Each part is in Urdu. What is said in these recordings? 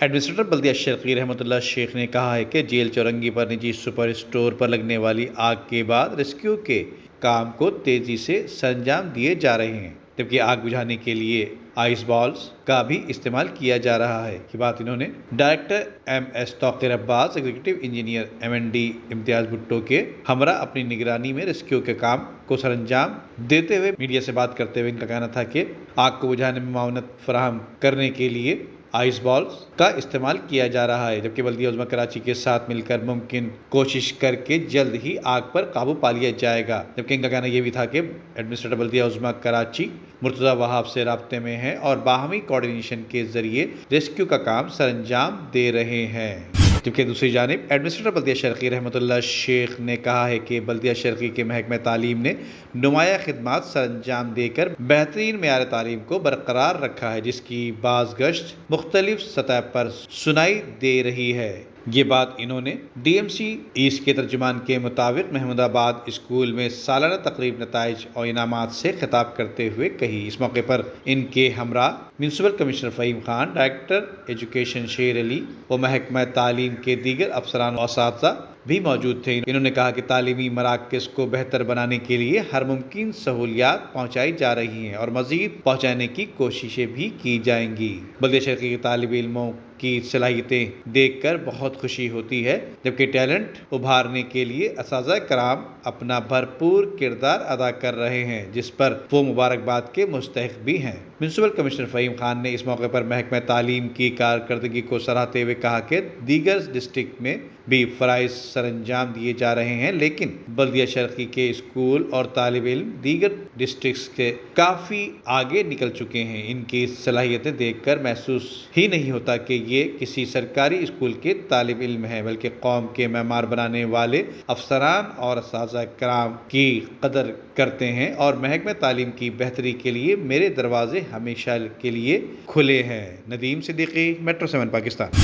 ایڈمنسٹریٹر بلدیہ شرقی رحمت اللہ شیخ نے کہا ہے کہ جیل چورنگی پر نجی سپر اسٹور پر لگنے والی آگ کے بعد ریسکیو کے کام کو تیزی سے سرانجام دیے جا رہے ہیں، جبکہ آگ بجھانے کے لیے آئس بالز کا بھی استعمال کیا جا رہا ہے۔ یہ بات انہوں نے ڈائریکٹر MS توقیر عباس، ایگزیکٹو انجینئر MND امتیاز بھٹو کے ہمراہ اپنی نگرانی میں ریسکیو کے کام کو سرانجام دیتے ہوئے میڈیا سے بات کرتے ہوئے ان کا کہنا تھا کہ آگ کو بجھانے میں معاونت فراہم کرنے کے لیے آئس بالز کا استعمال کیا جا رہا ہے، جبکہ بلدیہ عظمیٰ کراچی کے ساتھ مل کر ممکن کوشش کر کے جلد ہی آگ پر قابو پا لیا جائے گا۔ جبکہ ان کا کہنا یہ بھی تھا کہ ایڈمنسٹریٹر بلدیہ عظمیٰ کراچی مرتضی وہاب سے رابطے میں ہیں اور باہمی کوارڈینیشن کے ذریعے ریسکیو کا کام سرانجام دے رہے ہیں۔ جبکہ دوسری جانب ایڈمنسٹریٹر بلدیہ شرقی رحمت اللہ شیخ نے کہا ہے کہ بلدیہ شرقی کے محکمہ تعلیم نے نمایاں خدمات سرانجام دے کر بہترین معیار تعلیم کو برقرار رکھا ہے، جس کی بازگشت مختلف سطح پر سنائی دے رہی ہے۔ یہ بات انہوں نے DMC ایسٹ کے ترجمان کے مطابق محمود آباد اسکول میں سالانہ تقریب نتائج اور انعامات سے خطاب کرتے ہوئے کہی۔ اس موقع پر ان کے ہمراہ municipal commissioner Fahim Khan, director education Sher Ali و محکمہ تعلیم کے دیگر افسران و اساتذہ بھی موجود تھے۔ انہوں نے کہا کہ تعلیمی مراکز کو بہتر بنانے کے لیے ہر ممکن سہولیات پہنچائی جا رہی ہیں اور مزید پہنچانے کی کوششیں بھی کی جائیں گی۔ بلدیہ شرقی کے طالب علموں کی صلاحیتیں دیکھ کر بہت خوشی ہوتی ہے، جبکہ ٹیلنٹ ابھارنے کے لیے اساتذہ کرام اپنا بھرپور کردار ادا کر رہے ہیں، جس پر وہ مبارکباد کے مستحق بھی ہیں۔ میونسپل کمشنر فہیم خان نے اس موقع پر محکمہ تعلیم کی کارکردگی کو سراہتے ہوئے کہا کہ دیگر ڈسٹرکٹ میں بھی فرائض سرانجام دیے جا رہے ہیں، لیکن بلدیہ شرقی کے اسکول اور طالب علم دیگر ڈسٹرکٹس کے کافی آگے نکل چکے ہیں۔ ان کی صلاحیتیں دیکھ کر محسوس ہی نہیں ہوتا کہ یہ کسی سرکاری اسکول کے طالب علم ہیں، بلکہ قوم کے معمار بنانے والے افسران اور اساتذہ کرام کی قدر کرتے ہیں، اور محکمہ تعلیم کی بہتری کے لیے میرے دروازے ہمیشہ کے لیے کھلے ہیں۔ ندیم صدیقی، میٹرو 7 پاکستان۔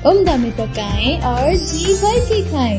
عمدہ میں پکائیں اور جی بھر کے کھائیں۔